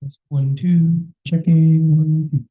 Test 1, 2, checking 1, 2.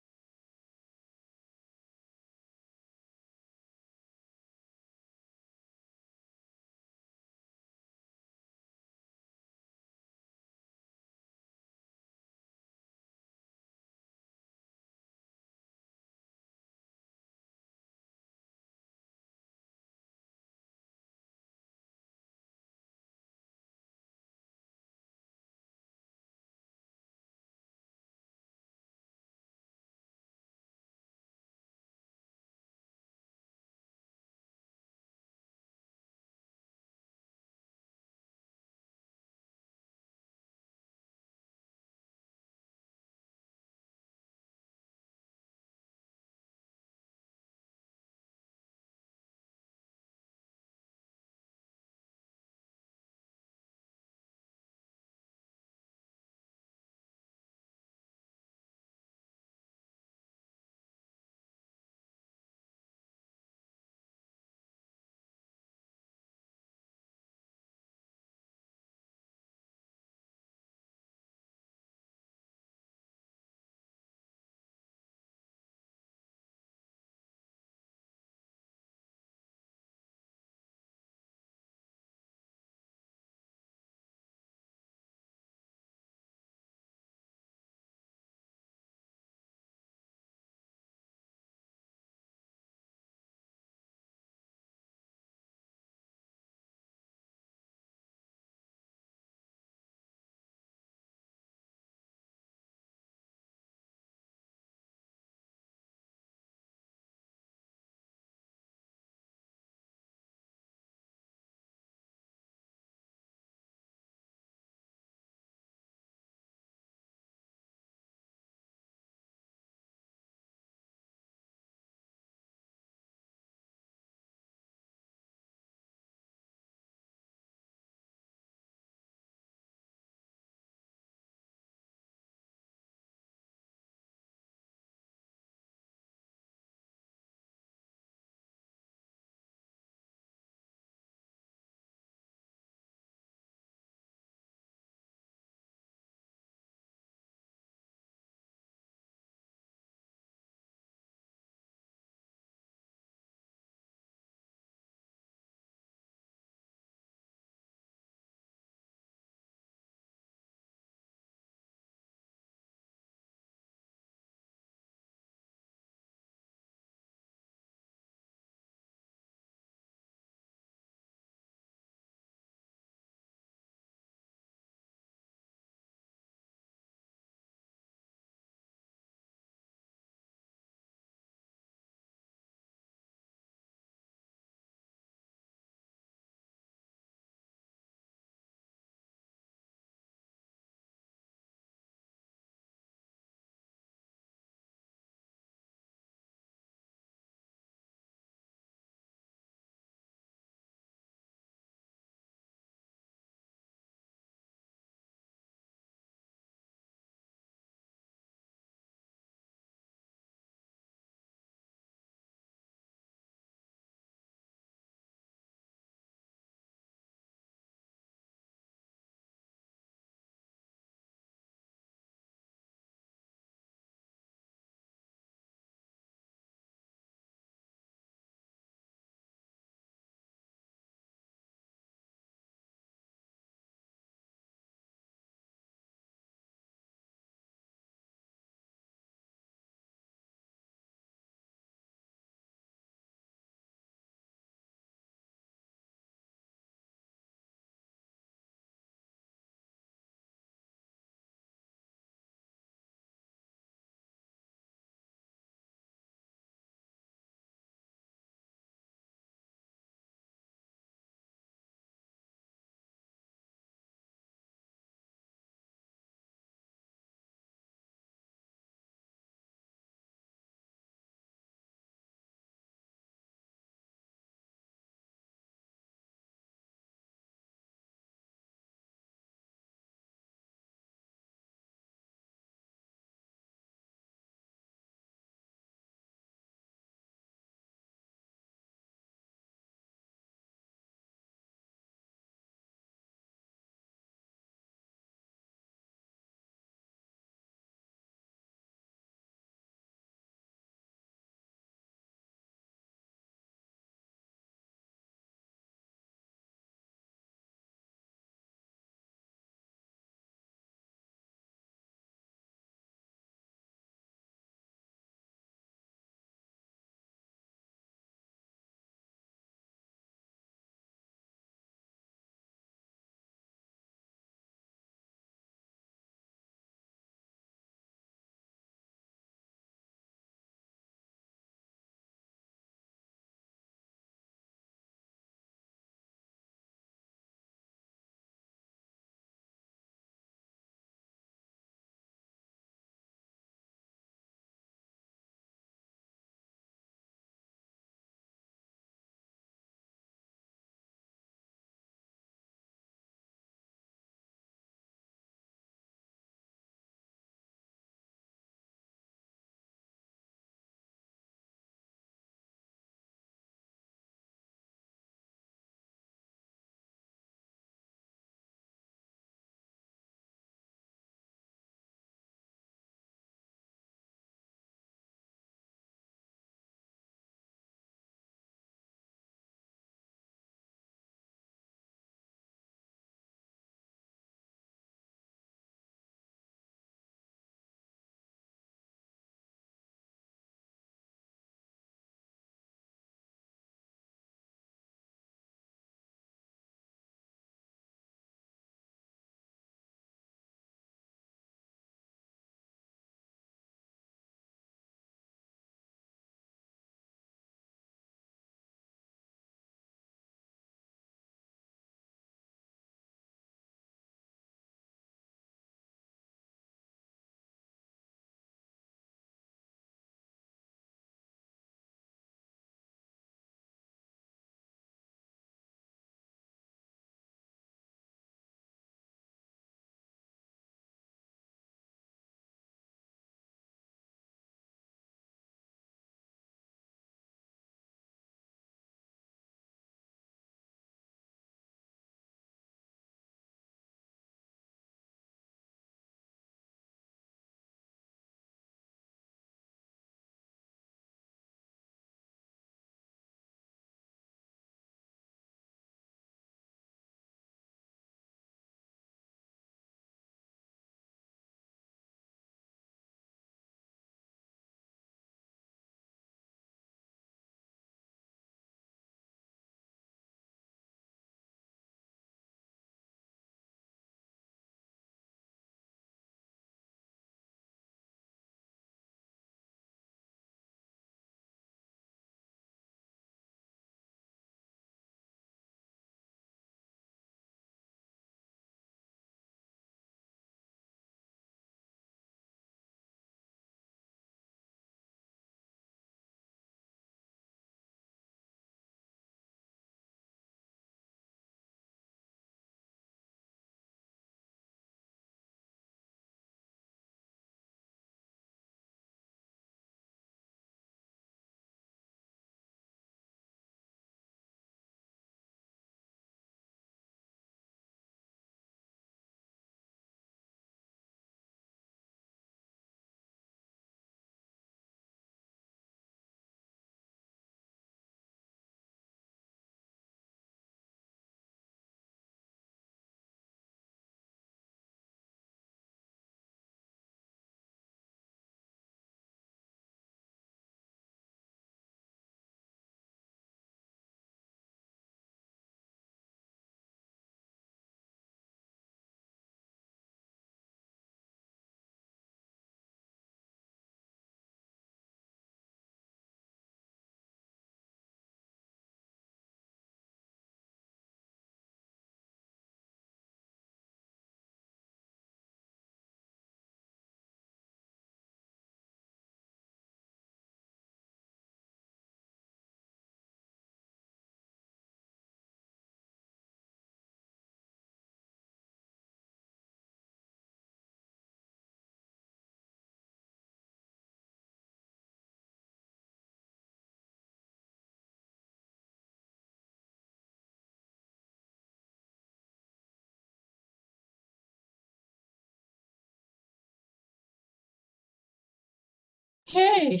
Okay.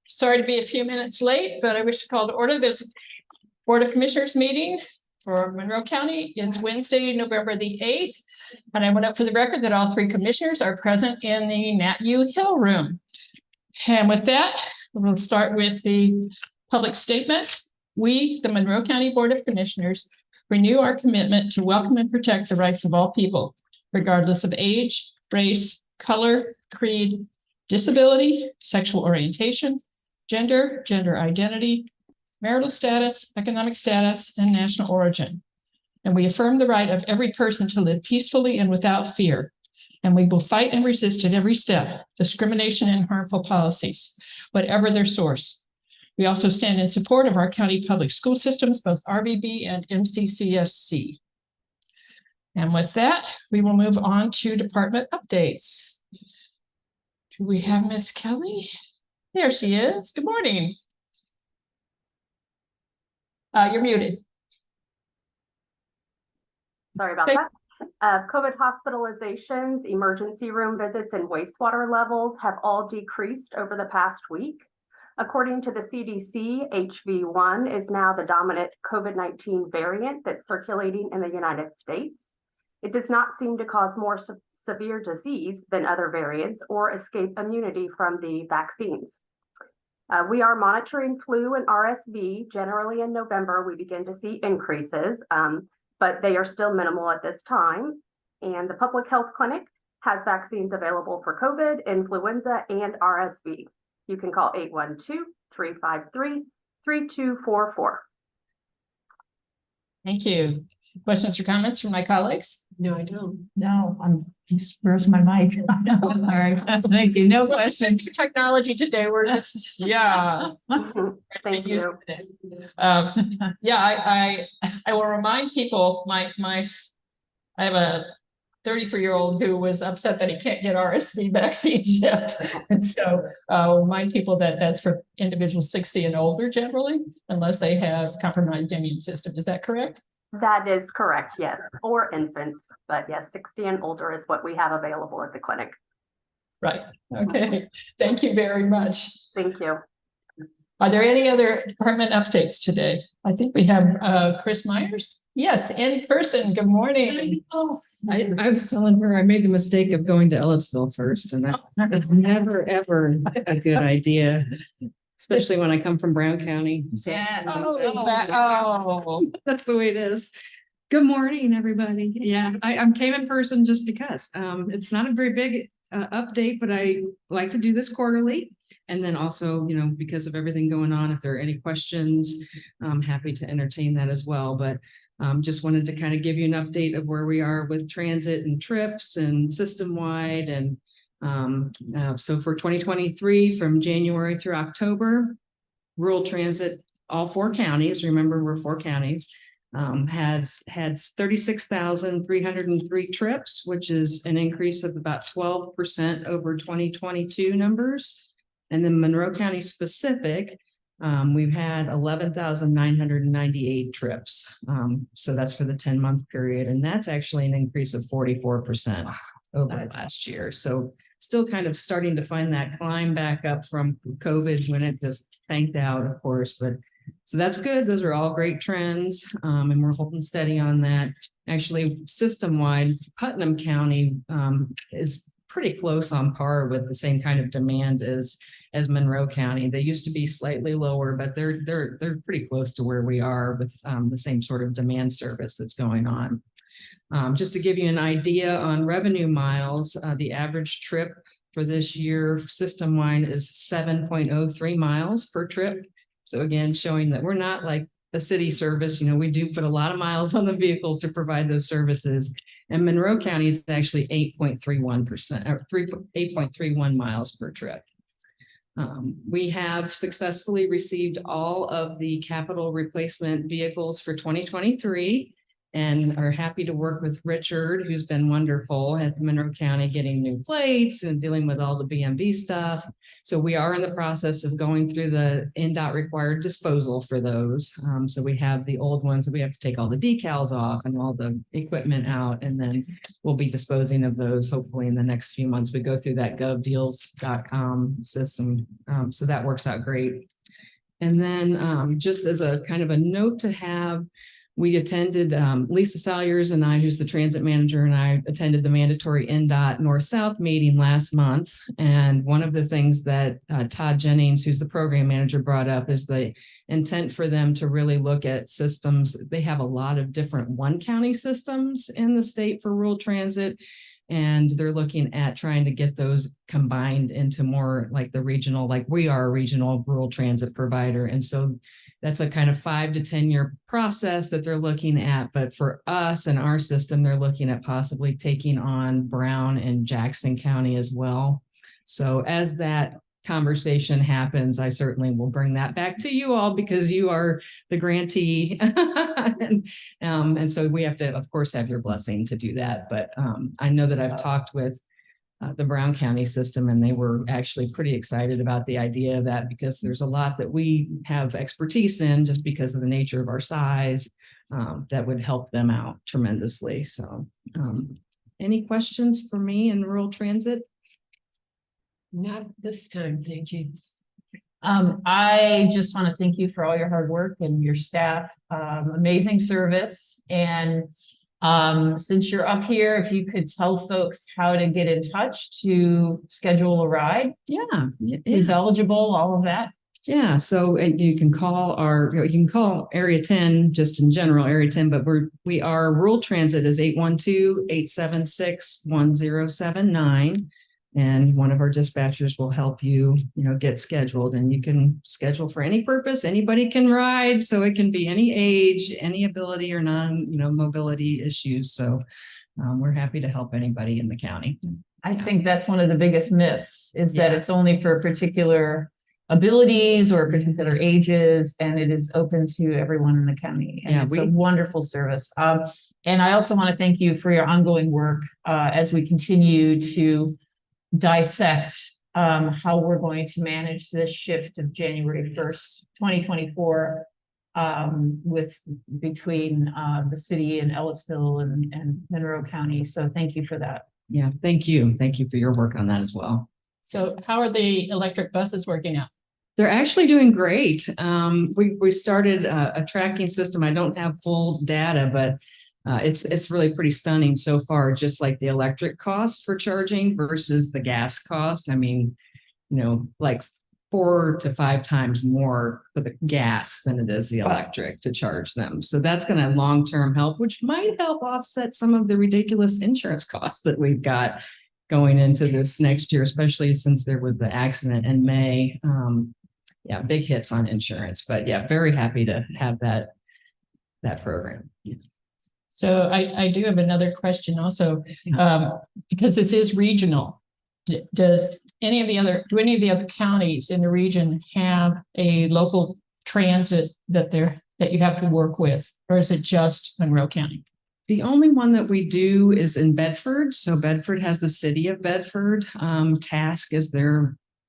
Sorry to be a few minutes late, but I wish to call to order this Board of Commissioners meeting for Monroe County. It's Wednesday, November the 8th. And I want up for the record that all three commissioners are present in the Nat U Hill room. And with that, we'll start with the public statement. We, the Monroe County Board of Commissioners, renew our commitment to welcome and protect the rights of all people, regardless of age, race, color, creed, disability, sexual orientation, gender, gender identity, marital status, economic status, and national origin. And we affirm the right of every person to live peacefully and without fear. And we will fight and resist at every step discrimination and harmful policies, whatever their source. We also stand in support of our county public school systems, both RBB and MCCSC. And with that, we will move on to department updates. Do we have Miss Kelly? There she is. Good morning. You're muted. Sorry about that. COVID hospitalizations, emergency room visits, and wastewater levels have all decreased over the past week. According to the CDC, HV1 is now the dominant COVID-19 variant that's circulating in the United States. It does not seem to cause more severe disease than other variants or escape immunity from the vaccines. We are monitoring flu and RSV. Generally in November, we begin to see increases, but they are still minimal at this time. And the Public Health Clinic has vaccines available for COVID, influenza, and RSV. You can call 812-353-3244. Thank you. Questions or comments from my colleagues? No, I don't. No, where's my mic? No, all right. Thank you. No questions. Technology today, we're just, yeah. Thank you. Yeah, I will remind people, I have a 33-year-old who was upset that he can't get RSV vaccines yet. And so I'll remind people that that's for individuals 60 and older generally, unless they have compromised immune system. Is that correct? That is correct, yes. Or infants, but yes, 60 and older is what we have available at the clinic. Right. Okay. Thank you very much. Thank you. Are there any other department updates today? I think we have Chris Myers. Yes, in person. Good morning. I was telling her I made the mistake of going to Ellettsville first, and that is never, ever a good idea, especially when I come from Brown County. So that's the way it is. Good morning, everybody. Yeah, I came in person just because it's not a very big update, but I like to do this quarterly. And then also, you know, because of everything going on, if there are any questions, I'm happy to entertain that as well. But just wanted to kind of give you an update of where we are with transit and trips and system-wide. And so for 2023, from January through October, rural transit, all 4 counties, remember we're 4 counties, has had 36,303 trips, which is an increase of about 12% over 2022 numbers. And then Monroe County specific, we've had 11,998 trips. So that's for the 10-month period. And that's actually an increase of 44% over last year. So still kind of starting to find that climb back up from COVID when it just tanked out, of course. But so that's good. Those are all great trends. And we're holding steady on that. Actually, system-wide, Putnam County is pretty close on par with the same kind of demand as Monroe County. They used to be slightly lower, but they're pretty close to where we are with the same sort of demand service that's going on. Just to give you an idea on revenue miles, the average trip for this year system-wide is 7.03 miles per trip. So again, showing that we're not like a city service. You know, we do put a lot of miles on the vehicles to provide those services. And Monroe County is actually 8.31% or 8.31 miles per trip. We have successfully received all of the capital replacement vehicles for 2023. and are happy to work with Richard, who's been wonderful at Monroe County, getting new plates and dealing with all the BMV stuff. So we are in the process of going through the NDOT required disposal for those. So we have the old ones that we have to take all the decals off and all the equipment out, and then we'll be disposing of those hopefully in the next few months. We go through that govdeals.com system. So that works out great. And then just as a kind of a note to have, we attended, Lisa Salyers and I, who's the transit manager, and I attended the mandatory NDOT North-South meeting last month. And one of the things that Todd Jennings, who's the program manager, brought up is the intent for them to really look at systems. They have a lot of different one county systems in the state for rural transit. And they're looking at trying to get those combined into more like the regional, like we are a regional rural transit provider. And so that's a kind of 5 to 10 year process that they're looking at. But for us and our system, they're looking at possibly taking on Brown and Jackson County as well. So as that conversation happens, I certainly will bring that back to you all because you are the grantee. and so we have to, of course, have your blessing to do that. But I know that I've talked with the Brown County system, and they were actually pretty excited about the idea of that because there's a lot that we have expertise in just because of the nature of our size that would help them out tremendously. So any questions for me in rural transit? Not this time, thank you. I just want to thank you for all your hard work and your staff, amazing service. And since you're up here, if you could tell folks how to get in touch to schedule a ride, Yeah. who's eligible, all of that. Yeah, so you can call you can call Area 10, just in general, Area 10, but we are rural transit is 812-876-1079. And one of our dispatchers will help you, get scheduled, and you can schedule for any purpose. Anybody can ride. So it can be any age, any ability or mobility issues. So we're happy to help anybody in the county. I think that's one of the biggest myths is that Yeah. it's only for particular abilities or particular ages, and it is open to everyone in the county. And Yeah, it's a wonderful service. And I also want to thank you for your ongoing work as we continue to dissect how we're going to manage this shift of January 1st, 2024 between the city and Ellisville and Monroe County. So thank you for that. Yeah, thank you. Thank you for your work on that as well. So how are the electric buses working out? They're actually doing great. We started a tracking system. I don't have full data, but it's really pretty stunning so far, just like the electric cost for charging versus the gas cost. I mean, like 4 to 5 times more for the gas than it is the electric to charge them. So that's going to long-term help, which might help offset some of the ridiculous insurance costs that we've got going into this next year, especially since there was the accident in May. Yeah, big hits on insurance, but yeah, very happy to have that program. So I do have another question also, because this is regional. Do any of the other counties in the region have a local transit that you have to work with, or is it just Monroe County? The only one that we do is in Bedford. So Bedford has the city of Bedford. Task is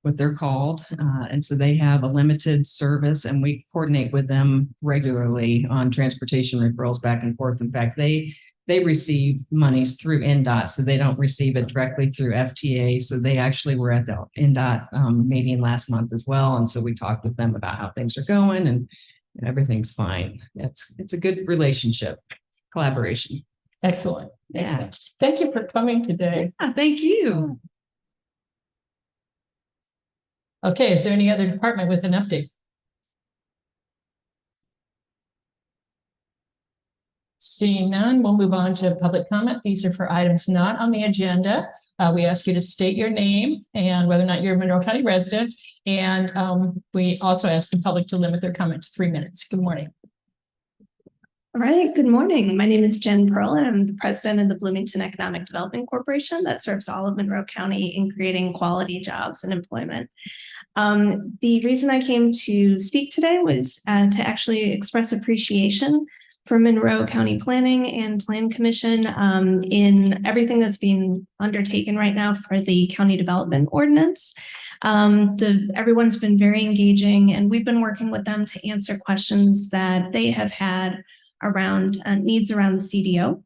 what they're called. And so they have a limited service, and we coordinate with them regularly on transportation referrals back and forth. In fact, they receive monies through NDOT, so they don't receive it directly through FTA. So they actually were at the NDOT meeting last month as well. And so we talked with them about how things are going, and everything's fine. It's a good relationship, collaboration. Excellent. Yeah. Excellent. Thank you for coming today. Yeah, thank you. Okay, is there any other department with an update? Seeing none, we'll move on to public comment. These are for items not on the agenda. We ask you to state your name and whether or not you're a Monroe County resident. And we also ask the public to limit their comment to 3 minutes. Good morning. All right, good morning. My name is Jen Pearl, and I'm the president of the Bloomington Economic Development Corporation that serves all of Monroe County in creating quality jobs and employment. The reason I came to speak today was to actually express appreciation for Monroe County Planning and Plan Commission in everything that's being undertaken right now for the county development ordinance. Everyone's been very engaging, and we've been working with them to answer questions that they have had around needs around the CDO.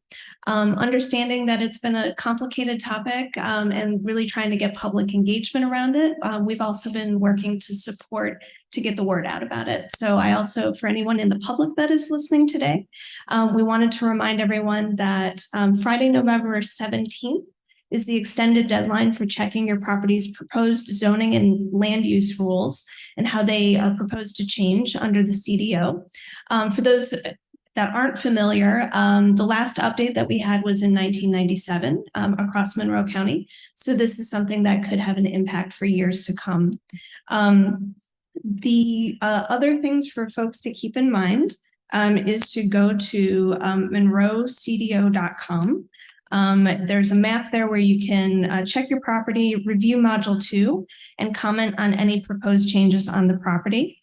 Understanding that it's been a complicated topic and really trying to get public engagement around it. We've also been working to support to get the word out about it. So I also, for anyone in the public that is listening today, we wanted to remind everyone that Friday, November 17th is the extended deadline for checking your property's proposed zoning and land use rules and how they are proposed to change under the CDO. For those that aren't familiar, the last update that we had was in 1997 across Monroe County. So this is something that could have an impact for years to come. The other things for folks to keep in mind is to go to monroecdo.com. There's a map there where you can check your property, review Module 2, and comment on any proposed changes on the property.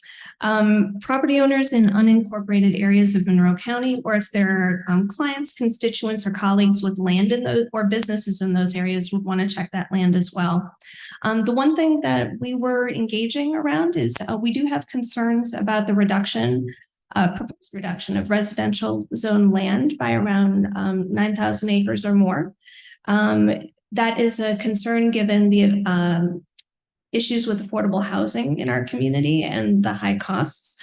Property owners in unincorporated areas of Monroe County, or if there are clients, constituents, or colleagues with land in those or businesses in those areas would want to check that land as well. The one thing that we were engaging around is we do have concerns about the proposed reduction of residential zone land by around 9,000 acres or more. That is a concern given the issues with affordable housing in our community and the high costs.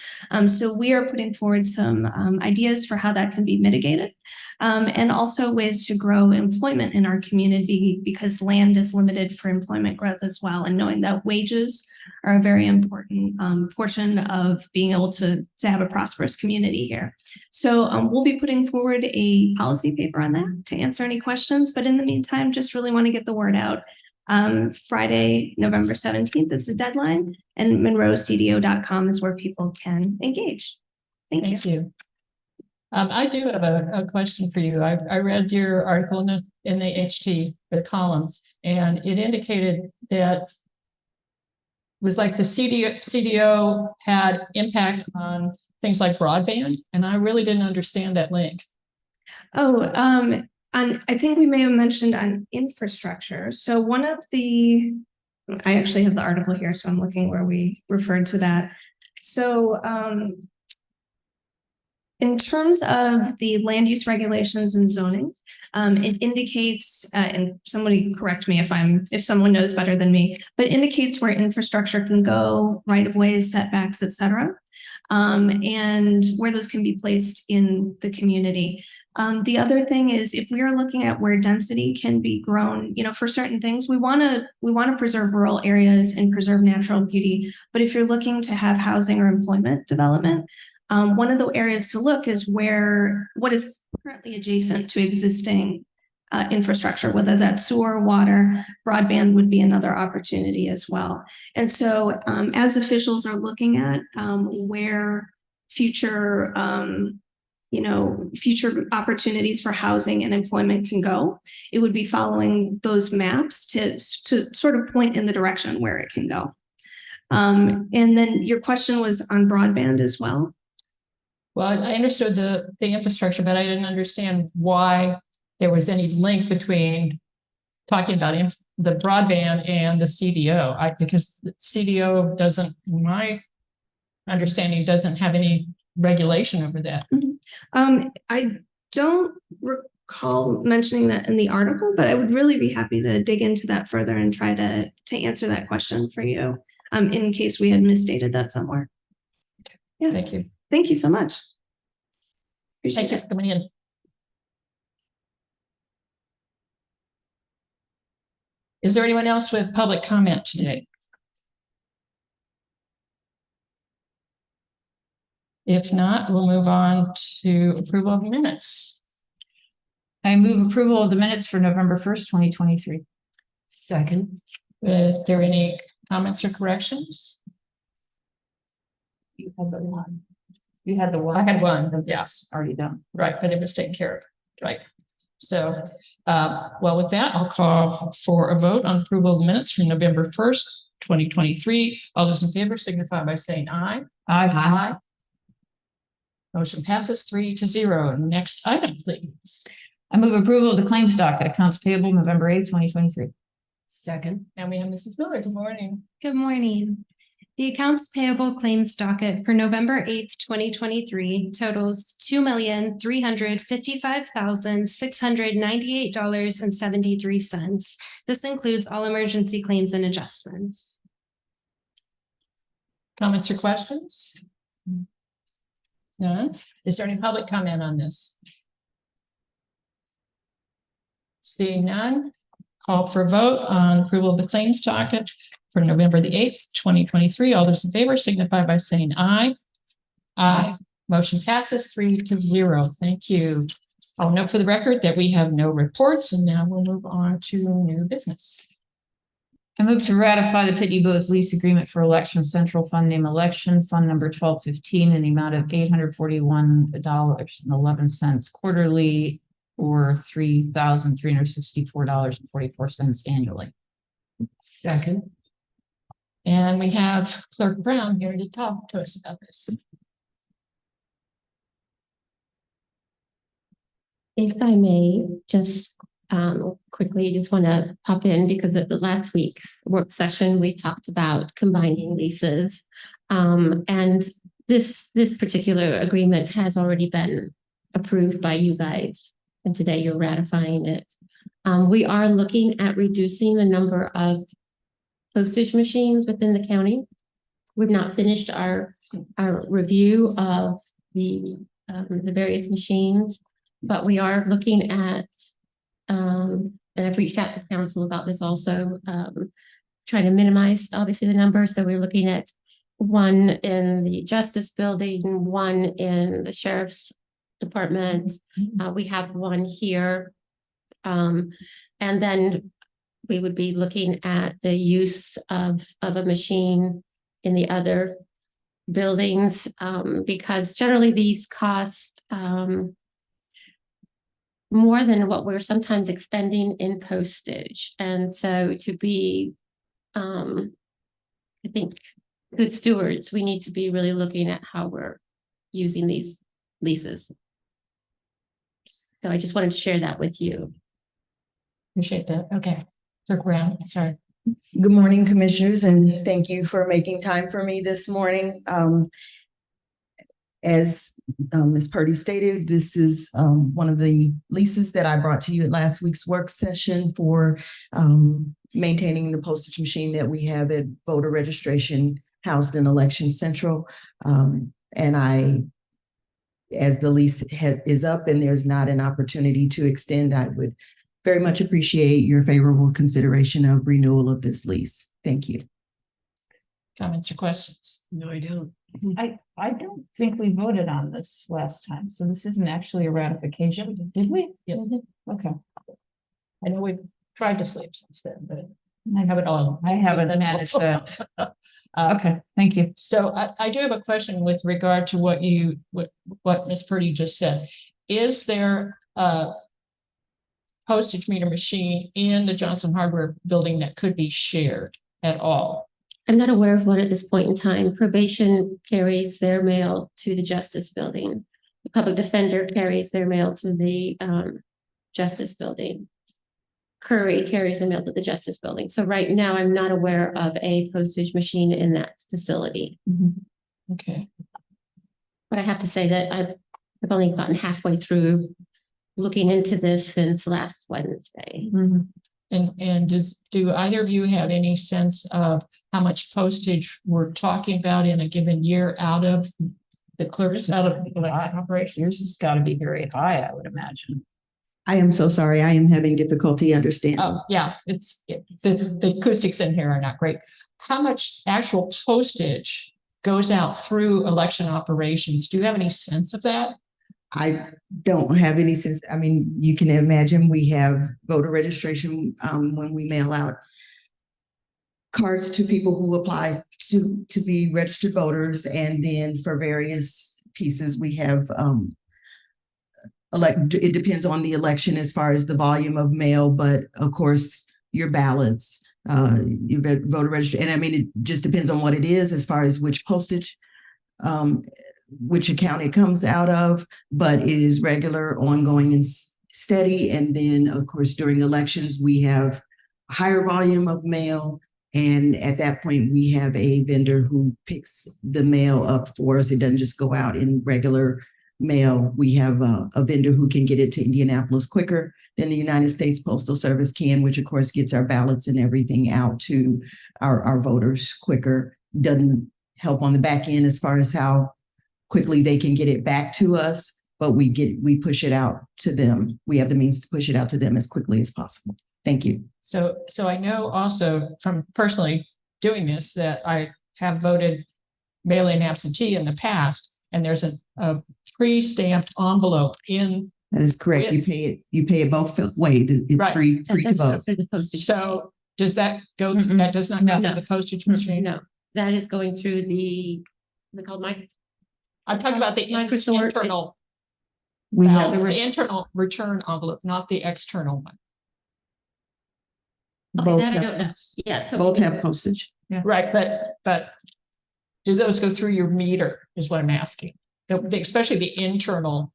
So we are putting forward some ideas for how that can be mitigated and also ways to grow employment in our community because land is limited for employment growth as well. And knowing that wages are a very important portion of being able to have a prosperous community here. So we'll be putting forward a policy paper on that to answer any questions. But in the meantime, just really want to get the word out. Friday, November 17th is the deadline, and monroecdo.com is where people can engage. Thank you. I do have a question for you. I read your article in the HT, the column, and it indicated that it was like the CDO had impact on things like broadband, and I really didn't understand that link. I think we may have mentioned on infrastructure. So I actually have the article here, so I'm looking where we referred to that. So in terms of the land use regulations and zoning, it indicates, and somebody correct me if someone knows better than me, but indicates where infrastructure can go, right of ways, setbacks, et cetera. And where those can be placed in the community. The other thing is if we are looking at where density can be grown, for certain things, we want to preserve rural areas and preserve natural beauty. But if you're looking to have housing or employment development, one of the areas to look is what is currently adjacent to existing infrastructure, whether that's sewer, water, broadband would be another opportunity as well. And so as officials are looking at where future opportunities for housing and employment can go, it would be following those maps to sort of point in the direction where it can go. And then your question was on broadband as well. Well, I understood the infrastructure, but I didn't understand why there was any link between talking about the broadband and the CDO. Because the CDO doesn't, my understanding, doesn't have any regulation over that. I don't recall mentioning that in the article, but I would really be happy to dig into that further and try to answer that question for you in case we had misstated that somewhere. Yeah. Thank you. Thank you so much. Appreciate Thank you it. for coming in. Is there anyone else with public comment today? If not, we'll move on to approval of minutes. I move approval of the minutes for November 1st, 2023. Second. Are there any comments or corrections? You had the one. I had one, yes, Already done. right, but it was taken care of, right? So, well, with that, I'll call for a vote on approval of minutes from November 1st, 2023. All those in favor signify by saying aye. Aye. Motion passes 3-0. Next item, please. I move approval of the claims docket, accounts payable November 8th, 2023. Second. And we have Mrs. Miller. Good morning. Good morning. The accounts payable claims docket for November 8th, 2023 totals $2,355,698.73. This includes all emergency claims and adjustments. Comments or questions? None? Is there any public comment on this? Seeing none, call for a vote on approval of the claims docket for November the 8th, 2023. All those in favor signify by saying aye. Aye. Motion passes 3-0. Thank you. I'll note for the record that we have no reports, and now we'll move on to new business. I move to ratify the Pitney Bowes lease agreement for Election Central Fund Name Election Fund number 1215 in the amount of $841.11 quarterly or $3,364.44 annually. Second. And we have Clerk Brown here to talk to us about this. If I may, just quickly, just want to pop in because at the last week's work session, we talked about combining leases. And this particular agreement has already been approved by you guys, and today you're ratifying it. We are looking at reducing the number of postage machines within the county. We've not finished our review of the various machines, but we are looking at, and I've reached out to council about this also, trying to minimize obviously the number. So we're looking at one in the Justice Building, one in the Sheriff's Department. We have one here. And then we would be looking at the use of a machine in the other buildings, because generally these cost more than what we're sometimes expending in postage. And so to be, I think, good stewards, we need to be really looking at how we're using these leases. So I just wanted to share that with you. Appreciate that. Okay. Clerk Brown, sorry. Good morning, Commissioners, and thank you for making time for me this morning. As Ms. Purdy stated, this is one of the leases that I brought to you at last week's work session for maintaining the postage machine that we have at voter registration housed in Election Central. And as the lease is up and there's not an opportunity to extend, I would very much appreciate your favorable consideration of renewal of this lease. Thank you. Comments or questions? No, I don't. I don't think we voted on this last time, so this isn't actually a ratification, did we? Yeah. Okay. I know we've tried to sleep since then, but I have it all. I haven't managed that. Okay, thank you. So I do have a question with regard to what Ms. Purdy just said. Is there a postage meter machine in the Johnson Hardware building that could be shared at all? I'm not aware of one at this point in time. Probation carries their mail to the Justice Building. The public defender carries their mail to the Justice Building. Curry carries the mail to the Justice Building. So right now, I'm not aware of a postage machine in that facility. Okay. But I have to say that I've only gotten halfway through looking into this since last Wednesday. And do either of you have any sense of how much postage we're talking about in a given year out of the clerks, out of election operations? Yours has got to be very high, I would imagine. I am so sorry. I am having difficulty understanding. Oh, yeah, the acoustics in here are not great. How much actual postage goes out through election operations? Do you have any sense of that? I don't have any sense. I mean, you can imagine we have voter registration when we mail out cards to people who apply to be registered voters, and then for various pieces. We have, it depends on the election as far as the volume of mail, but of course, your ballots, your voter registry. And I mean, it just depends on what it is as far as which postage, which account it comes out of, but it is regular, ongoing, and steady. And then, of course, during elections, we have a higher volume of mail. And at that point, we have a vendor who picks the mail up for us. It doesn't just go out in regular mail. We have a vendor who can get it to Indianapolis quicker than the United States Postal Service can, which of course gets our ballots and everything out to our voters quicker. Doesn't help on the back end as far as how quickly they can get it back to us, but we push it out to them. We have the means to push it out to them as quickly as possible. Thank you. So I know also from personally doing this that I have voted mail-in absentee in the past, and there's a pre-stamped envelope in. That is correct. You pay it both ways. It's Right. free to vote. For the postage. So does that go through, that does not go No. through the postage machine? No, that is going through the, what's it called, I'm talking about the Microsort, internal, We have the internal return envelope, not the external one. both that I have- don't know. Yeah. so- both have postage. Right, but do those go through your meter is what I'm asking. Especially the internal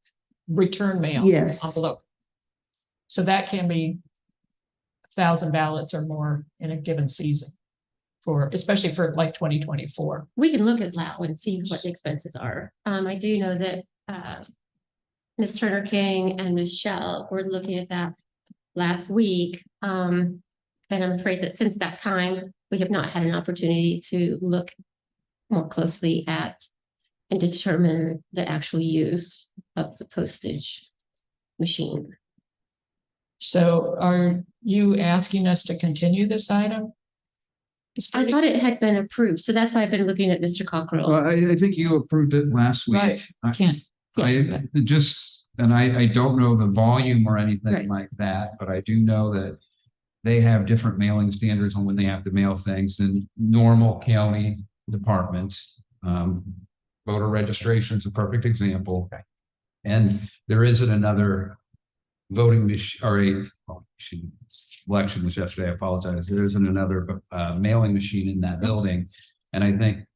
return mail. Yes. Envelope. So that can be 1,000 ballots or more in a given season especially for like 2024. We can look at that and see what the expenses are. I do know that Ms. Turner King and Michelle were looking at that last week. And I'm afraid that since that time, we have not had an opportunity to look more closely at and determine the actual use of the postage machine. So are you asking us to continue this item? I thought it had been approved, so that's why I've been looking at Mr. Cockrell. Well, I think you approved it last week. Right, I can't. I don't know the volume or anything Right. like that, but I do know that they have different mailing standards on when they have to mail things than normal county departments. Voter registration is a perfect example. And there isn't another voting machine or election was yesterday. I apologize. There isn't another mailing machine in that building. And I think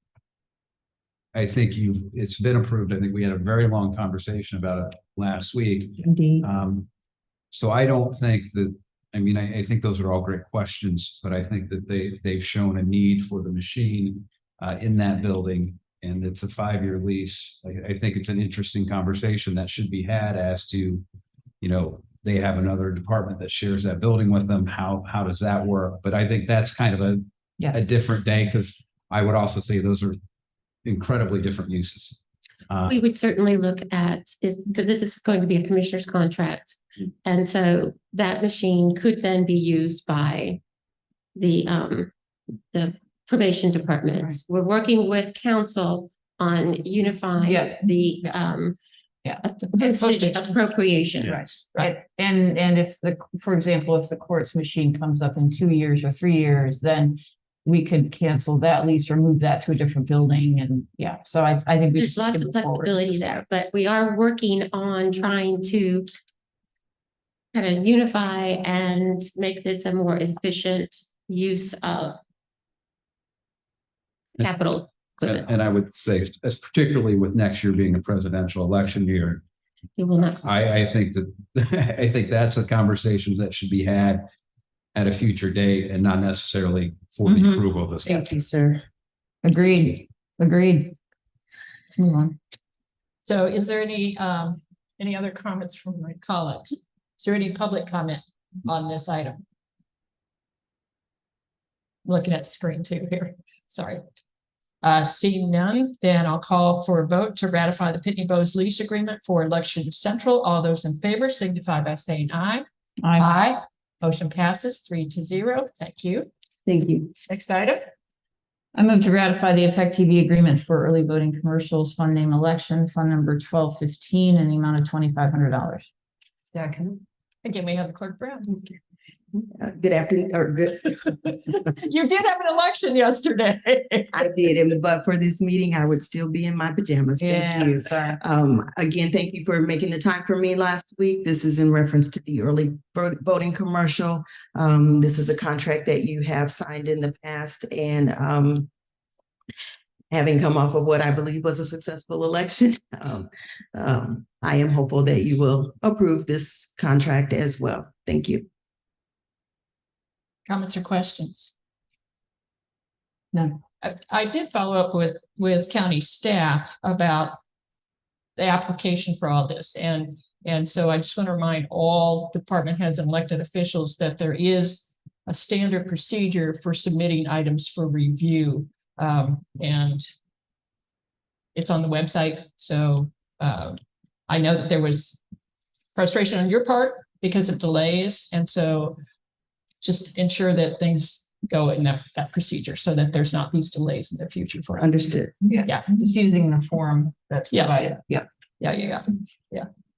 it's been approved. I think we had a very long conversation about it last week. Indeed. So I don't think that, I think those are all great questions, but I think that they've shown a need for the machine in that building, and it's a 5-year lease. I think it's an interesting conversation that should be had as to, they have another department that shares that building with them. How does that work? But I think that's kind of a different day, because I would also say those are incredibly different uses. We would certainly look at it, because this is going to be a commissioner's contract. And so that machine could then be used by the probation department. Right. We're working with council on unifying Yeah. the postage appropriation. Right. And if for example, if the court's machine comes up in 2 years or 3 years, then we could cancel that lease or move that to a different building. And so I think we There's just lots need to of move forward. flexibility there, but we are working on trying to kind of unify and make this a more efficient use of capital equipment. And I would say, as particularly with next year being a presidential election year, It will not. I think that I think that's a conversation that should be had at a future date and not necessarily for the Mhm. approval of this. Thank you, sir. Agreed. Let's move on. So is there any other comments from my colleagues? Is there any public comment on this item? Looking at the screen too here, sorry. Seeing none, then I'll call for a vote to ratify the Pitney Bowes lease agreement for Election Central. All those in favor signify by saying aye. Aye. Motion passes 3-0. Thank you. Thank you. Next item. I move to ratify the Effect TV agreement for early voting commercials, fund name election, fund number 1215 in the amount of $2,500. Second. Again, we have the Clerk Brown. Good afternoon, or good. You did have an election yesterday. I did, but for this meeting, I would still be in my pajamas. Thank you. sorry. Again, thank you for making the time for me last week. This is in reference to the early voting commercial. This is a contract that you have signed in the past, and having come off of what I believe was a successful election, I am hopeful that you will approve this contract as well. Thank you. Comments or questions? None. I did follow up with county staff about the application for all this. And so I just want to remind all department heads and elected officials that there is a standard procedure for submitting items for review. And it's on the website. So I know that there was frustration on your part because of delays. And so just ensure that things go in that procedure so that there's not these delays in the future for us. Understood. Yeah. Just using the form that's Yeah. provided. Yeah. Yeah.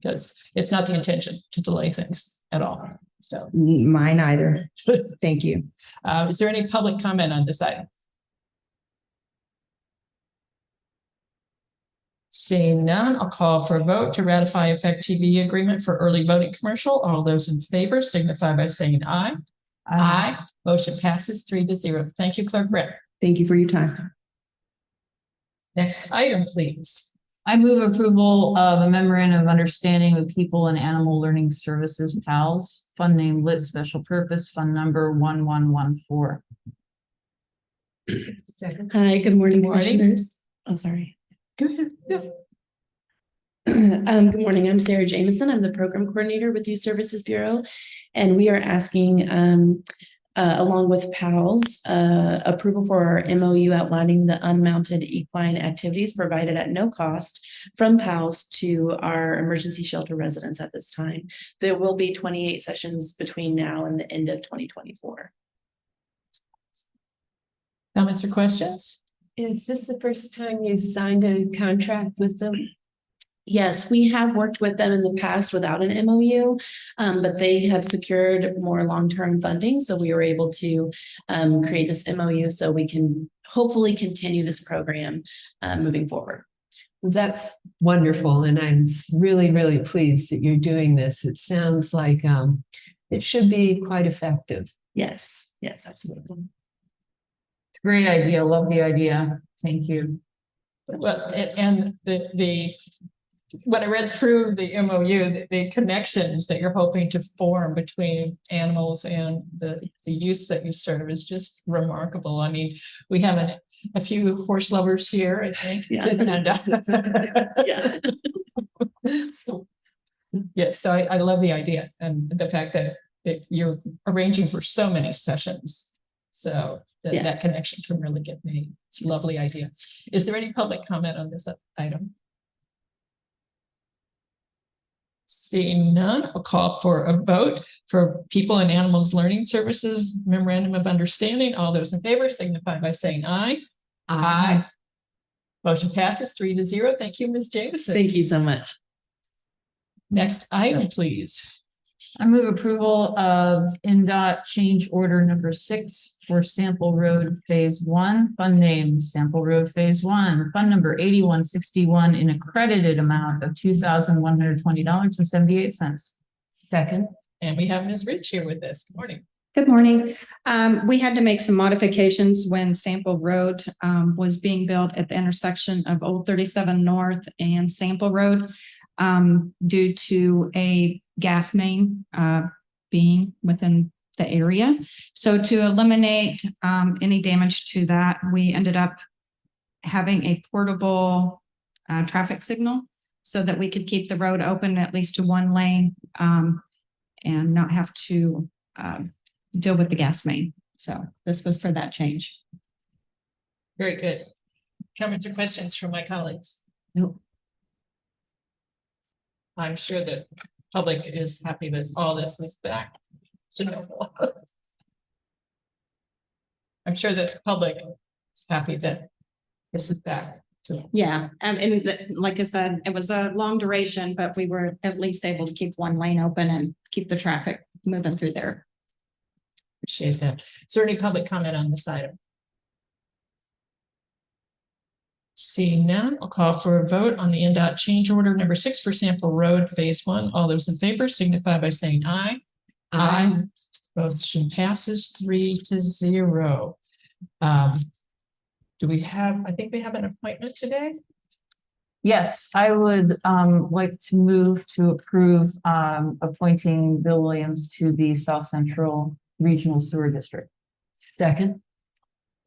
Because it's not the intention to delay things at all. So Mine either. Thank you. is there any public comment on this item? Seeing none, I'll call for a vote to ratify Effect TV agreement for early voting commercial. All those in favor signify by saying aye. Aye. Motion passes 3-0. Thank you, Clerk Brett. Thank you for your time. Next item, please. I move approval of a memorandum of understanding with People and Animal Learning Services, PALS, fund name Lit Special Purpose, fund number 1114. Second. Hi, good morning, Morning. commissioners. Oh, sorry. Go ahead. Yeah. Good morning. I'm Sarah Jameson. I'm the program coordinator with Youth Services Bureau. And we are asking, along with PALS, approval for our MOU outlining the unmounted equine activities provided at no cost from PALS to our emergency shelter residents at this time. There will be 28 sessions between now and the end of 2024. Comments or questions? Is this the first time you signed a contract with them? Yes, we have worked with them in the past without an MOU, but they have secured more long-term funding. So we were able to create this MOU so we can hopefully continue this program moving forward. That's wonderful. And I'm really, really pleased that you're doing this. It sounds like it should be quite effective. Yes, absolutely. It's a great idea. Love the idea. Thank you. Well, and when I read through the MOU, the connections that you're hoping to form between animals and the youth that you serve is just remarkable. I mean, we have a few horse lovers here, I think. Yeah. And, Yeah. yes, so I love the idea and the fact that you're arranging for so many sessions. So that Yes. connection can really get made. It's a lovely idea. Is there any public comment on this item? Seeing none, I'll call for a vote for People and Animals Learning Services Memorandum of Understanding. All those in favor signify by saying aye. Aye. Motion passes 3-0. Thank you, Ms. Jameson. Thank you so much. Next item, please. I move approval of NDOT change order number 6 for Sample Road Phase 1, fund name Sample Road Phase 1, fund number 8161 in a credited amount of $2,120.78. Second. And we have Ms. Rich here with us. Good morning. Good morning. We had to make some modifications when Sample Road was being built at the intersection of Old 37 North and Sample Road due to a gas main being within the area. So to eliminate any damage to that, we ended up having a portable traffic signal so that we could keep the road open at least to one lane and not have to deal with the gas main. So this was for that change. Very good. Comments or questions from my colleagues? Nope. I'm sure that public is happy that all this is back to normal. I'm sure that the public is happy that this is back to. Yeah, like I said, it was a long duration, but we were at least able to keep one lane open and keep the traffic moving through there. Appreciate that. Is there any public comment on this item? Seeing none, I'll call for a vote on the NDOT change order number 6 for Sample Road Phase 1. All those in favor signify by saying aye. Aye. Motion passes 3-0. Do we have, I think we have an appointment today? Yes, I would like to move to approve appointing Bill Williams to the South Central Regional Sewer District. Second.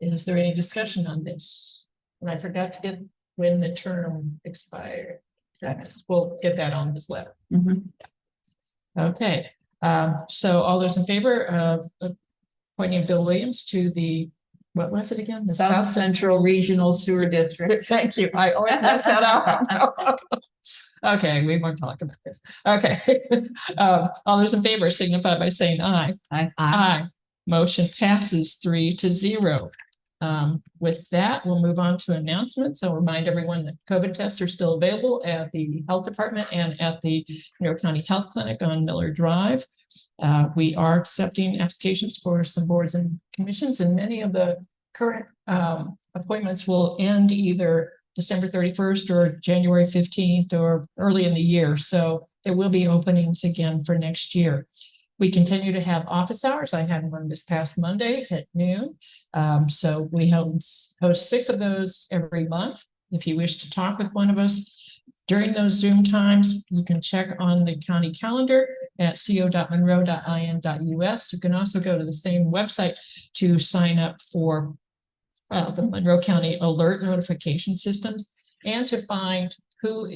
Is there any discussion on this? And I forgot to get when the term expired. We'll get that on this letter. Okay, so all those in favor of appointing Bill Williams to the, what was it again? The South Central Regional Sewer District. Thank you. I always mess that up. Okay, we won't talk about this. Okay. All those in favor signify by saying aye. Aye. Aye. Motion passes 3-0. With that, we'll move on to announcements. I'll remind everyone that COVID tests are still available at the health department and at the Monroe County Health Clinic on Miller Drive. We are accepting applications for some boards and commissions, and many of the current appointments will end either December 31st or January 15th or early in the year. So there will be openings again for next year. We continue to have office hours. I had one this past Monday at noon. So we host 6 of those every month. If you wish to talk with one of us during those Zoom times, you can check on the county calendar at co.monroe.in.us. You can also go to the same website to sign up for the Monroe County alert notification systems and to find who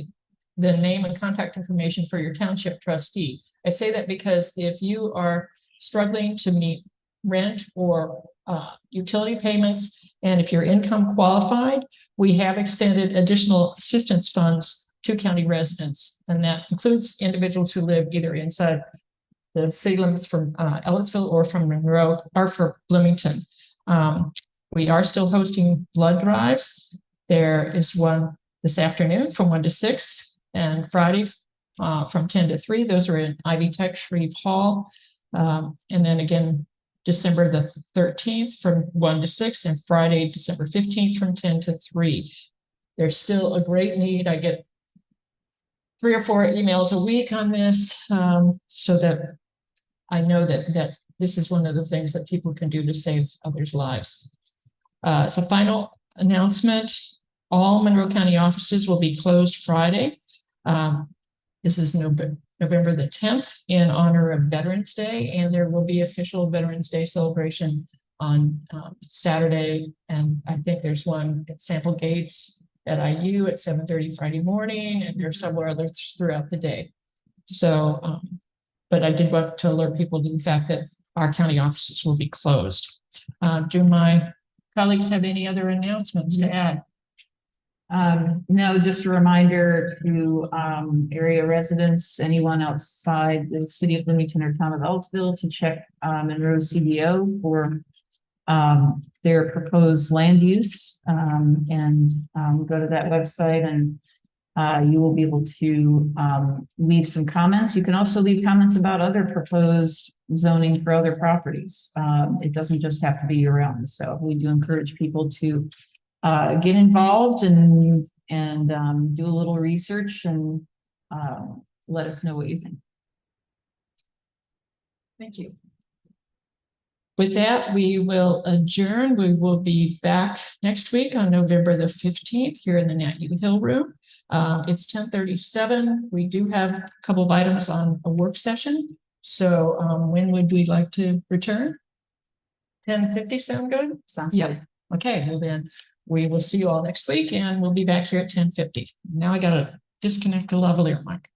the name and contact information for your township trustee. I say that because if you are struggling to meet rent or utility payments, and if you're income qualified, we have extended additional assistance funds to county residents, and that includes individuals who live either inside the city limits from Ellisville or from Monroe or for Bloomington. We are still hosting blood drives. There is one this afternoon from 1 to 6. And Friday from 10 to 3, those are in Ivy Tech Shreve Hall. And then again, December the 13th from 1 to 6 and Friday, December 15th from 10 to 3. There's still a great need. I get 3 or 4 emails a week on this, so that I know that this is one of the things that people can do to save others' lives. As a final announcement, all Monroe County offices will be closed Friday. This is November the 10th in honor of Veterans Day, and there will be official Veterans Day celebration on Saturday. And I think there's one at Sample Gates at IU at 7:30 Friday morning, and there's somewhere others throughout the day. So, but I did want to alert people to the fact that our county offices will be closed. Do my colleagues have any other announcements to add? No, just a reminder to area residents, anyone outside the city of Bloomington or town of Ellisville, to check Monroe CDO for their proposed land use, and go to that website, and you will be able to leave some comments. You can also leave comments about other proposed zoning for other properties. It doesn't just have to be your own. So we do encourage people to get involved and do a little research and let us know what you think. Thank you. With that, we will adjourn. We will be back next week on November the 15th here in the Nat U Hill Room. It's 10:37. We do have a couple of items on a work session. So when would we like to return? 10:50 sound good? Sounds good. Okay, well then we will see you all next week, and we'll be back here at 10:50. Now I gotta disconnect the lavalier mic.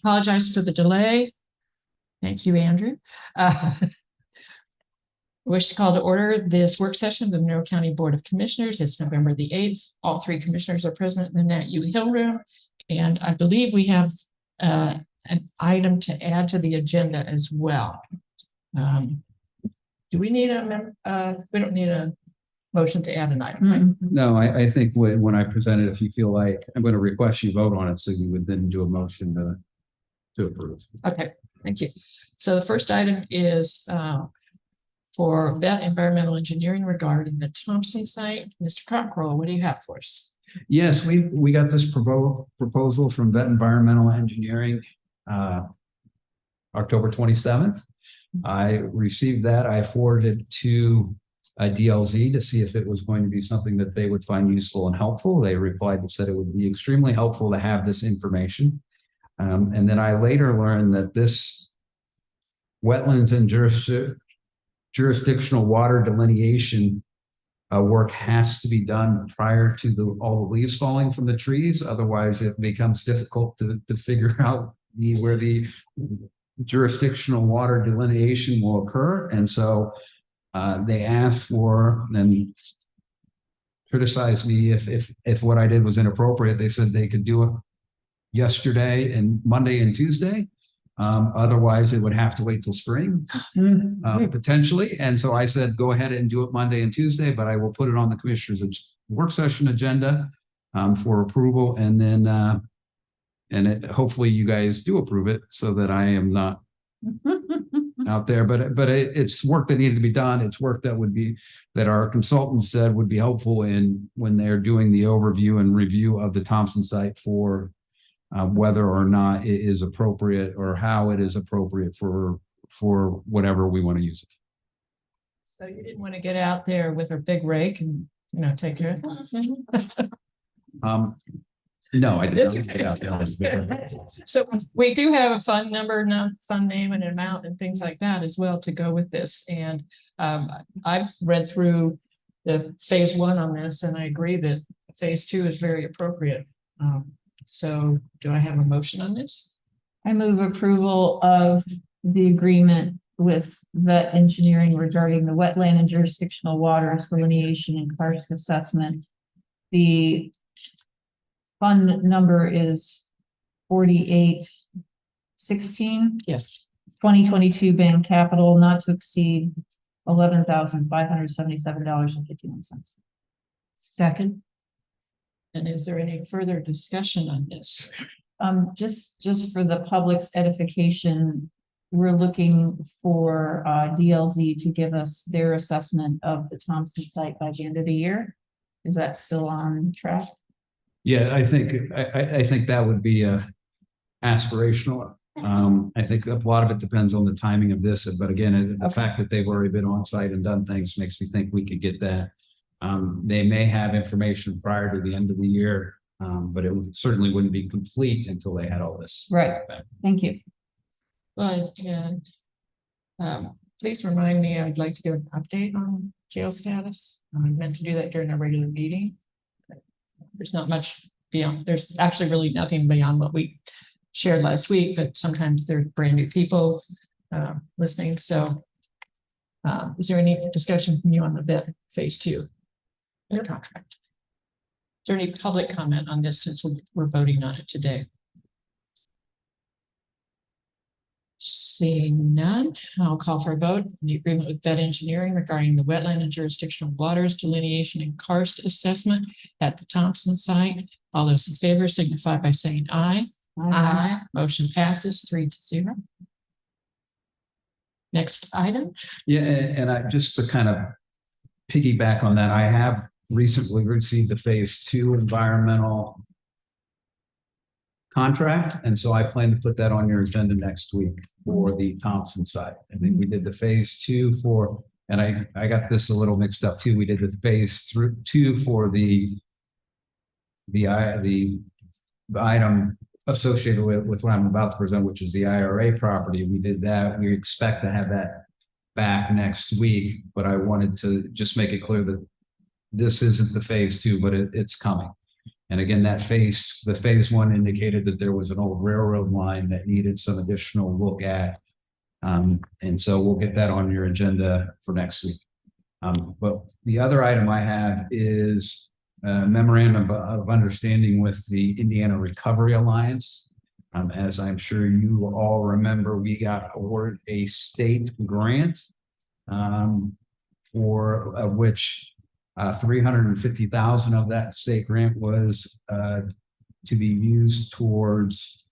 Apologize for the delay. Thank you, Andrew. Wish to call to order this work session of the Monroe County Board of Commissioners. It's November the 8th. All three commissioners are present in the Nat U Hill Room. And I believe we have an item to add to the agenda as well. Do we need we don't need a motion to add an item, right? No, I think when I present it, if you feel like I'm going to request you vote on it, so you would then do a motion to approve. Okay, thank you. So the first item is for vet environmental engineering regarding the Thompson site. Mr. Cockrell, what do you have for us? Yes, we got this proposal from Vet Environmental Engineering October 27th. I received that. I forwarded it to DLZ to see if it was going to be something that they would find useful and helpful. They replied and said it would be extremely helpful to have this information. And then I later learned that this wetlands and jurisdictional water delineation work has to be done prior to all the leaves falling from the trees. Otherwise, it becomes difficult to figure out where the jurisdictional water delineation will occur. And so they asked for and criticized me if what I did was inappropriate. They said they could do it yesterday and Monday and Tuesday. Otherwise, it would have to wait till spring, potentially. And so I said, go ahead and do it Monday and Tuesday, but I will put it on the commissioner's work session agenda for approval. And then hopefully you guys do approve it so that I am not out there. But it's work that needed to be done. It's work that our consultants said would be helpful when they're doing the overview and review of the Thompson site for whether or not it is appropriate or how it is appropriate for whatever we want to use it. So you didn't want to get out there with a big rake and, take care of things? No, I didn't. Get out there. So we do have a fund number, fund name and amount and things like that as well to go with this. And I've read through the phase 1 on this, and I agree that phase 2 is very appropriate. So do I have a motion on this? I move approval of the agreement with Vet Engineering regarding the wetland and jurisdictional waters delineation and karst assessment. The fund number is 4816. Yes. 2022 band capital not to exceed $11,577.51. Second. And is there any further discussion on this? Just for the public's edification, we're looking for DLZ to give us their assessment of the Thompson site by the end of the year. Is that still on track? Yeah, I think that would be aspirational. I think a lot of it depends on the timing of this, but again, the fact that they've already been on site and done things makes me think we could get that. They may have information prior to the end of the year, but it certainly wouldn't be complete until they had all this. Right. Thank you. But, and please remind me, I'd like to give an update on jail status. I meant to do that during our regular meeting. There's not much beyond, there's actually really nothing beyond what we shared last week, but sometimes there are brand new people listening. So is there any discussion from you on the vet phase 2? Their contract. Is there any public comment on this since we're voting on it today? Seeing none, I'll call for a vote in the agreement with Vet Engineering regarding the wetland and jurisdictional waters delineation and karst assessment at the Thompson site. All those in favor signify by saying aye. Aye. Motion passes 3-0. Next item. Yeah, and I just to kind of piggyback on that, I have recently received the phase 2 environmental contract. And so I plan to put that on your agenda next week for the Thompson site. I think we did the phase 2 for, and I got this a little mixed up too. We did the phase 2 for the the item associated with what I'm about to present, which is the IRA property. We did that. We expect to have that back next week, but I wanted to just make it clear that this isn't the phase two, but it's coming. And again, the phase one indicated that there was an old railroad line that needed some additional look at. And so we'll get that on your agenda for next week. But the other item I have is a memorandum of understanding with the Indiana Recovery Alliance. As I'm sure you all remember, we got awarded a state grant for which 350,000 of that state grant was to be used towards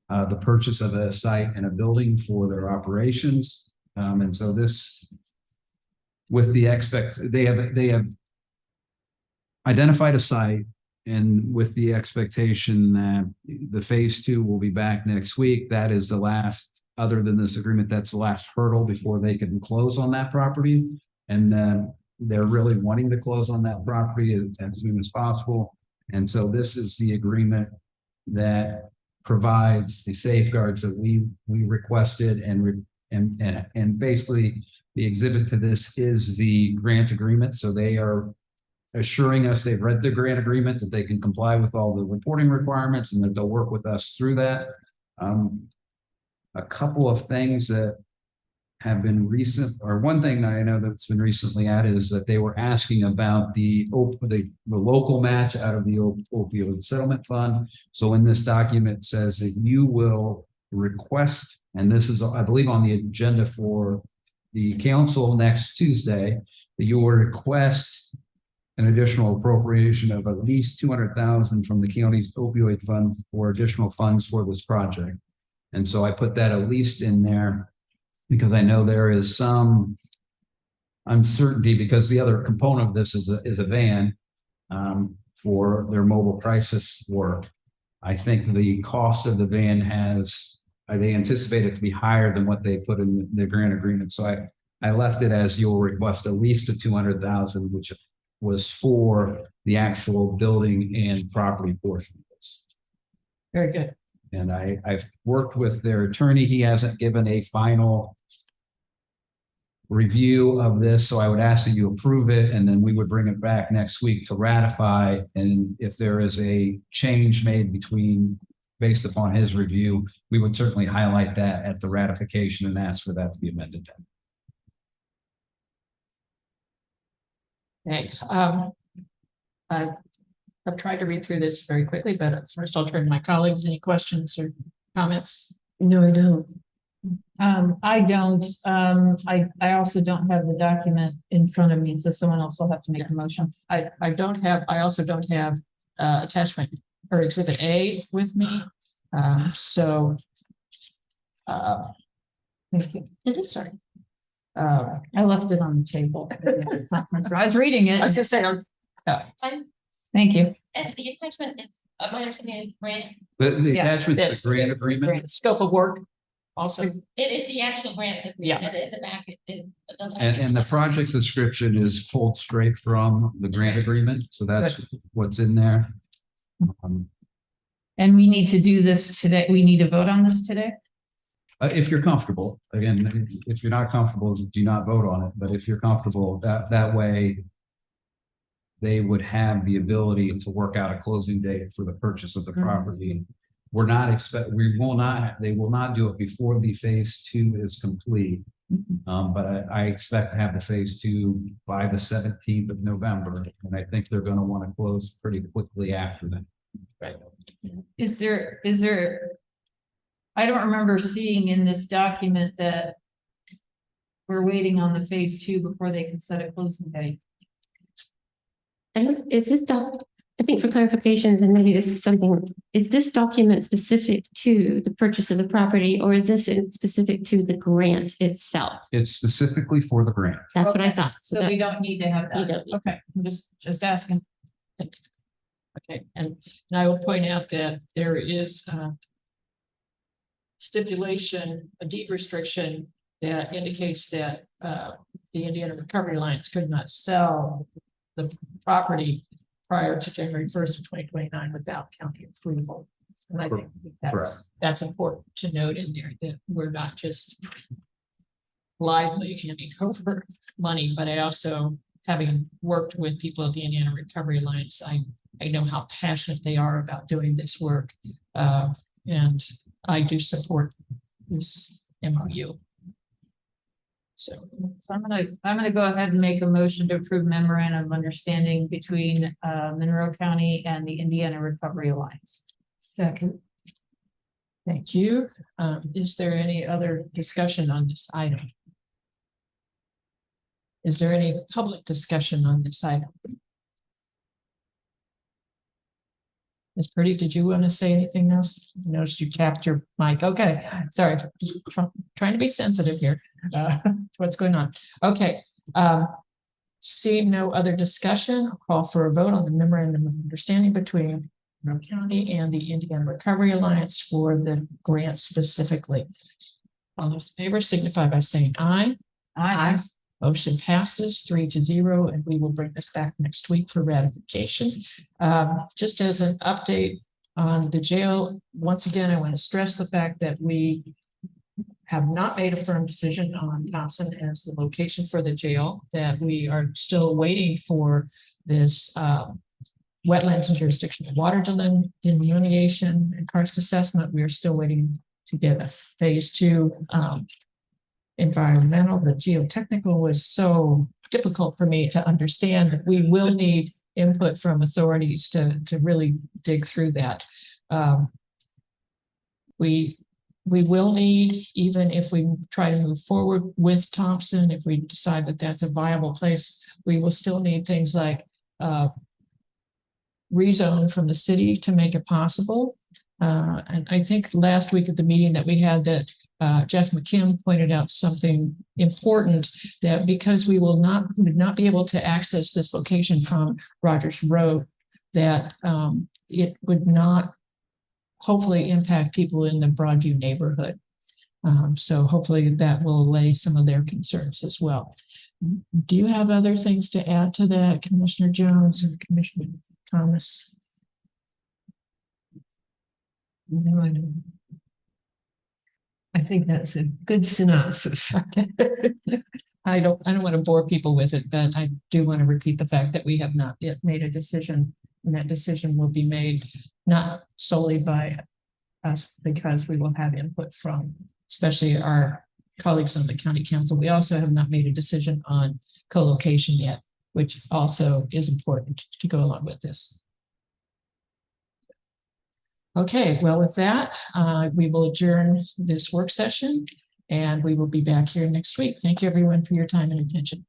the purchase of a site and a building for their operations. And so this, with the they have identified a site, and with the expectation that the phase two will be back next week. That is the last, other than this agreement, that's the last hurdle before they can close on that property. And then they're really wanting to close on that property as soon as possible. And so this is the agreement that provides the safeguards that we requested, and basically the exhibit to this is the grant agreement. So they are assuring us they've read the grant agreement, that they can comply with all the reporting requirements, and that they'll work with us through that. A couple of things that have been recent, or one thing that I know that's been recently added, is that they were asking about the local match out of the opioid settlement fund. So in this document it says that you will request, and this is, I believe, on the agenda for the council next Tuesday, that you will request an additional appropriation of at least 200,000 from the county's opioid fund for additional funds for this project. And so I put that at least in there because I know there is some uncertainty, because the other component of this is a van for their mobile crisis work. I think the cost of the van they anticipate it to be higher than what they put in the grant agreement. So I left it as you'll request at least a 200,000, which was for the actual building and property portion of this. Very good. And I've worked with their attorney. He hasn't given a final review of this, so I would ask that you approve it, and then we would bring it back next week to ratify. And if there is a change made based upon his review, we would certainly highlight that at the ratification and ask for that to be amended. Okay, I've tried to read through this very quickly, but first I'll turn to my colleagues. Any questions or comments? No, I don't. I don't. I also don't have the document in front of me, so someone else will have to make a motion. I also don't have attachment or exhibit A with me. Thank you. Sorry. I left it on the table. I was reading it. I was gonna say, Thank you. And the attachment is, my understanding, grant. The Yeah, attachment's the grant agreement. scope of work also. It is the actual grant. Yeah. The back. And the project description is pulled straight from the grant agreement. So that's what's in there. And we need to do this today. We need to vote on this today? If you're comfortable, again, if you're not comfortable, do not vote on it. But if you're comfortable, that way they would have the ability to work out a closing date for the purchase of the property. They will not do it before the phase two is complete. But I expect to have the phase two by the 17th of November. And I think they're going to want to close pretty quickly after that. Right. Is there, I don't remember seeing in this document that we're waiting on the phase two before they can set a closing date. And is this I think for clarifications, and maybe this is something, is this document specific to the purchase of the property, or is this specific to the grant itself? It's specifically for the grant. That's what I thought. So we don't need to have You that. don't need Okay, I'm just asking. Okay, and I will point out that there is stipulation, a deed restriction that indicates that the Indiana Recovery Alliance could not sell the property prior to January 1st of 2029 without county approval. And I think that's important to note in there, that we're not just lively handing over money, but I also, having worked with people at the Indiana Recovery Alliance, I know how passionate they are about doing this work. And I do support this MOU. So I'm gonna go ahead and make a motion to approve memorandum of understanding between Monroe County and the Indiana Recovery Alliance. Second. Thank you. Is there any other discussion on this item? Is there any public discussion on this item? Ms. Purdy, did you want to say anything else? I noticed you tapped your mic. Okay, sorry, just trying to be sensitive here to what's going on. Okay, seeing no other discussion, I'll call for a vote on the memorandum of understanding between Monroe County and the Indiana Recovery Alliance for the grant specifically. All those in favor signify by saying aye. Aye. Motion passes 3-0, and we will bring this back next week for ratification. Just as an update on the jail, once again, I want to stress the fact that we have not made a firm decision on Thompson as the location for the jail, that we are still waiting for this wetlands and jurisdictional water delineation and karst assessment. We are still waiting to get a phase 2 environmental. The geotechnical was so difficult for me to understand that we will need input from authorities to really dig through that. We will need, even if we try to move forward with Thompson, if we decide that that's a viable place, we will still need things like rezone from the city to make it possible. And I think last week at the meeting that we had, that Jeff McKim pointed out something important, that because we would not be able to access this location from Rogers Road, that it would not hopefully impact people in the Broadview neighborhood. So hopefully that will allay some of their concerns as well. Do you have other things to add to that, Commissioner Jones and Commissioner Thomas? No, I don't. I think that's a good synopsis. I don't want to bore people with it, but I do want to repeat the fact that we have not yet made a decision, and that decision will be made not solely by us, because we will have input from especially our colleagues on the county council. We also have not made a decision on co-location yet, which also is important to go along with this. Okay, well, with that, we will adjourn this work session, and we will be back here next week. Thank you, everyone, for your time and attention.